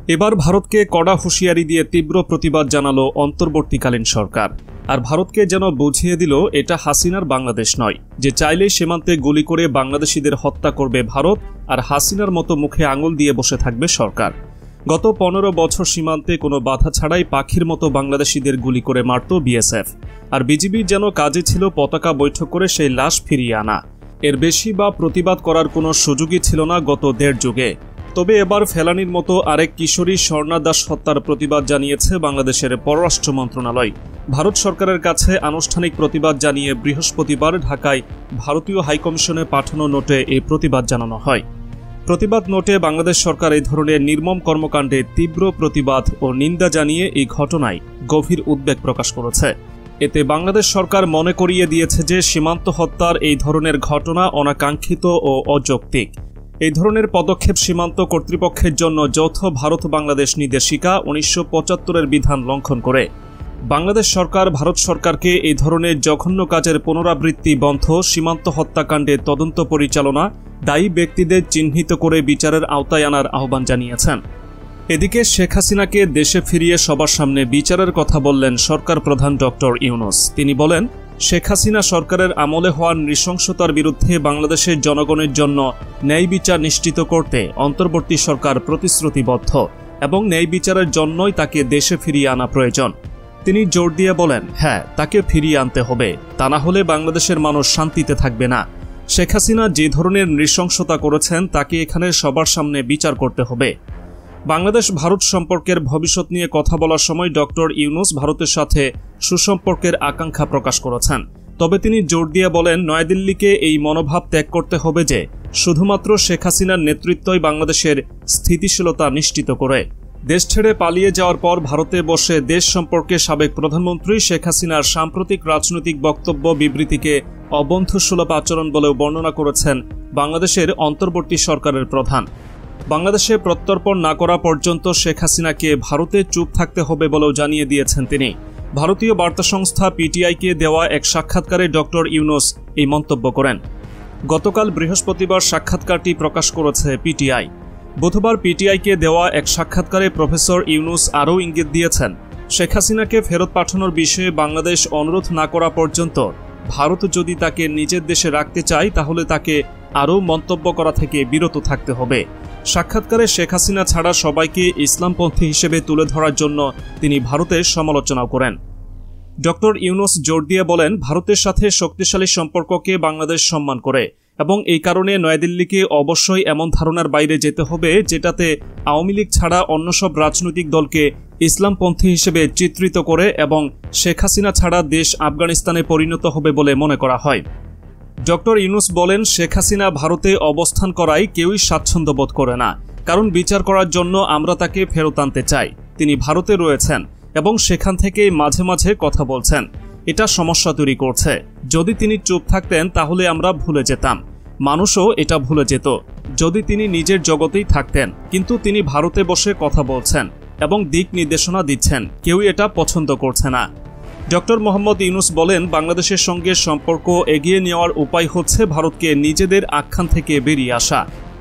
এবার ভারতকে কড়া হুঁশিয়ারি দিয়ে তীব্র প্রতিবাদ জানালো অন্তর্বর্তীকালীন সরকার। আর ভারতকে যেন বুঝিয়ে দিল এটা হাসিনার বাংলাদেশ নয়, যে চাইলেই সীমান্তে গুলি করে বাংলাদেশিদের হত্যা করবে ভারত আর হাসিনার মতো মুখে আঙুল দিয়ে বসে থাকবে সরকার। গত 15 বছর সীমান্তে কোনো বাধা ছাড়াই পাখির মতো বাংলাদেশিদের গুলি করে মারত বিএসএফ, আর বিজিবির যেন কাজে ছিল পতাকা বৈঠক করে সেই লাশ ফিরিয়ে আনা। এর বেশি বা প্রতিবাদ করার কোনো সুযোগই ছিল না গত 1.5 যুগে। তবে এবার ফেলানির মতো আরেক কিশোরী স্বর্ণা দাস হত্যার প্রতিবাদ জানিয়েছে বাংলাদেশের পররাষ্ট্র মন্ত্রণালয়। ভারত সরকারের কাছে আনুষ্ঠানিক প্রতিবাদ জানিয়ে বৃহস্পতিবার ঢাকায় ভারতীয় হাইকমিশনে পাঠানো নোটে এই প্রতিবাদ জানানো হয়। প্রতিবাদ নোটে বাংলাদেশ সরকার এই ধরনের নির্মম কর্মকাণ্ডে তীব্র প্রতিবাদ ও নিন্দা জানিয়ে এই ঘটনায় গভীর উদ্বেগ প্রকাশ করেছে। এতে বাংলাদেশ সরকার মনে করিয়ে দিয়েছে যে সীমান্ত হত্যার এই ধরনের ঘটনা অনাকাঙ্ক্ষিত ও অযৌক্তিক। এই ধরনের পদক্ষেপ সীমান্ত কর্তৃপক্ষের জন্য যৌথ ভারত বাংলাদেশ নির্দেশিকা 1975-এর বিধান লঙ্ঘন করে। বাংলাদেশ সরকার ভারত সরকারকে এই ধরনের জঘন্য কাজের পুনরাবৃত্তি বন্ধ, সীমান্ত হত্যাকাণ্ডে তদন্ত পরিচালনা, দায়ী ব্যক্তিদের চিহ্নিত করে বিচারের আওতায় আনার আহ্বান জানিয়েছেন। এদিকে শেখ হাসিনাকে দেশে ফিরিয়ে সবার সামনে বিচারের কথা বললেন সরকার প্রধান ডক্টর ইউনূস। তিনি বলেন, শেখ হাসিনা সরকারের আমলে হওয়ার নৃশংসতার বিরুদ্ধে বাংলাদেশের জনগণের জন্য ন্যায় বিচার নিশ্চিত করতে অন্তর্বর্তী সরকার প্রতিশ্রুতিবদ্ধ এবং ন্যায় বিচারের জন্যই তাকে দেশে ফিরিয়ে আনা প্রয়োজন। তিনি জোর দিয়ে বলেন, হ্যাঁ, তাকে ফিরিয়ে আনতে হবে, তা না হলে বাংলাদেশের মানুষ শান্তিতে থাকবে না। শেখ হাসিনা যে ধরনের নৃশংসতা করেছেন তাকে এখানে সবার সামনে বিচার করতে হবে। বাংলাদেশ ভারত সম্পর্কের ভবিষ্যৎ নিয়ে কথা বলার সময় ডক্টর ইউনূস ভারতের সাথে সুসম্পর্কের আকাঙ্ক্ষা প্রকাশ করেছেন। তবে তিনি জোর দিয়ে বলেন, নয়াদিল্লিকে এই মনোভাব ত্যাগ করতে হবে যে শুধুমাত্র শেখ হাসিনার নেতৃত্বই বাংলাদেশের স্থিতিশীলতা নিশ্চিত করে। দেশ ছেড়ে পালিয়ে যাওয়ার পর ভারতে বসে দেশ সম্পর্কে সাবেক প্রধানমন্ত্রী শেখ হাসিনার সাম্প্রতিক রাজনৈতিক বক্তব্য বিবৃতিকে অবন্ধুসুলভ আচরণ বলেও বর্ণনা করেছেন বাংলাদেশের অন্তর্বর্তী সরকারের প্রধান। বাংলাদেশে প্রত্যর্পণ না করা পর্যন্ত শেখ হাসিনাকে ভারতে চুপ থাকতে হবে বলেও জানিয়ে দিয়েছেন তিনি। ভারতীয় বার্তা সংস্থা পিটিআইকে দেওয়া এক সাক্ষাৎকারে ডক্টর ইউনূস এই মন্তব্য করেন। গতকাল বৃহস্পতিবার সাক্ষাৎকারটি প্রকাশ করেছে পিটিআই। বুধবার পিটিআইকে দেওয়া এক সাক্ষাৎকারে প্রফেসর ইউনূস আরও ইঙ্গিত দিয়েছেন, শেখ হাসিনাকে ফেরত পাঠানোর বিষয়ে বাংলাদেশ অনুরোধ না করা পর্যন্ত ভারত যদি তাকে নিজের দেশে রাখতে চায় তাহলে তাকে আরও মন্তব্য করা থেকে বিরত থাকতে হবে। সাক্ষাৎকারে শেখ হাসিনা ছাড়া সবাইকে ইসলামপন্থী হিসেবে তুলে ধরার জন্য তিনি ভারতের সমালোচনাও করেন। ডক্টর ইউনূস জোর দিয়ে বলেন, ভারতের সাথে শক্তিশালী সম্পর্ককে বাংলাদেশ সম্মান করে এবং এই কারণে নয়াদিল্লিকে অবশ্যই এমন ধারণার বাইরে যেতে হবে যেটাতে আওয়ামী লীগ ছাড়া অন্য সব রাজনৈতিক দলকে ইসলামপন্থী হিসেবে চিত্রিত করে এবং শেখ হাসিনা ছাড়া দেশ আফগানিস্তানে পরিণত হবে বলে মনে করা হয়। ডক্টর ইউনূস বলেন, শেখ হাসিনা ভারতে অবস্থান করায় কেউই স্বাচ্ছন্দ্য বোধ করে না, কারণ বিচার করার জন্য আমরা তাকে ফেরত আনতে চাই। তিনি ভারতে রয়েছেন এবং সেখান থেকেই মাঝে মাঝে কথা বলছেন। এটা সমস্যা তৈরি করছে। যদি তিনি চুপ থাকতেন তাহলে আমরা ভুলে যেতাম, মানুষও এটা ভুলে যেত। যদি তিনি নিজের জগতেই থাকতেন, কিন্তু তিনি ভারতে বসে কথা বলছেন এবং দিক নির্দেশনা দিচ্ছেন, কেউই এটা পছন্দ করছে না। ডক্টর মোহাম্মদ ইউনূস বলেন, বাংলাদেশের সঙ্গে সম্পর্ক এগিয়ে নেওয়ার উপায় হচ্ছে ভারতকে নিজেদের আখ্যান থেকে বেরিয়ে আসা।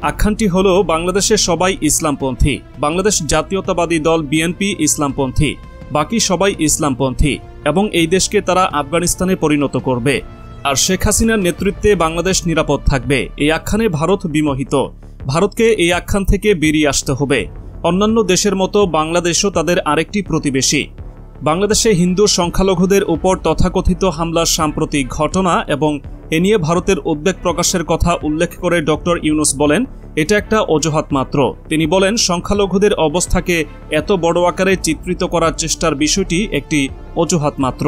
আখ্যানটি হল বাংলাদেশের সবাই ইসলামপন্থী, বাংলাদেশ জাতীয়তাবাদী দল বিএনপি ইসলামপন্থী, বাকি সবাই ইসলামপন্থী এবং এই দেশকে তারা আফগানিস্তানে পরিণত করবে। আর শেখ হাসিনার নেতৃত্বে বাংলাদেশ নিরাপদ থাকবে। এই আখ্যানে ভারত বিমোহিত। ভারতকে এই আখ্যান থেকে বেরিয়ে আসতে হবে। অন্যান্য দেশের মতো বাংলাদেশও তাদের আরেকটি প্রতিবেশী। বাংলাদেশে হিন্দু সংখ্যালঘুদের উপর তথাকথিত হামলার সাম্প্রতিক ঘটনা এবং এ নিয়ে ভারতের উদ্বেগ প্রকাশের কথা উল্লেখ করে ডক্টর ইউনূস বলেন, এটা একটা অজুহাত মাত্র। তিনি বলেন, সংখ্যালঘুদের অবস্থাকে এত বড় আকারে চিত্রিত করার চেষ্টার বিষয়টি একটি অজুহাত মাত্র।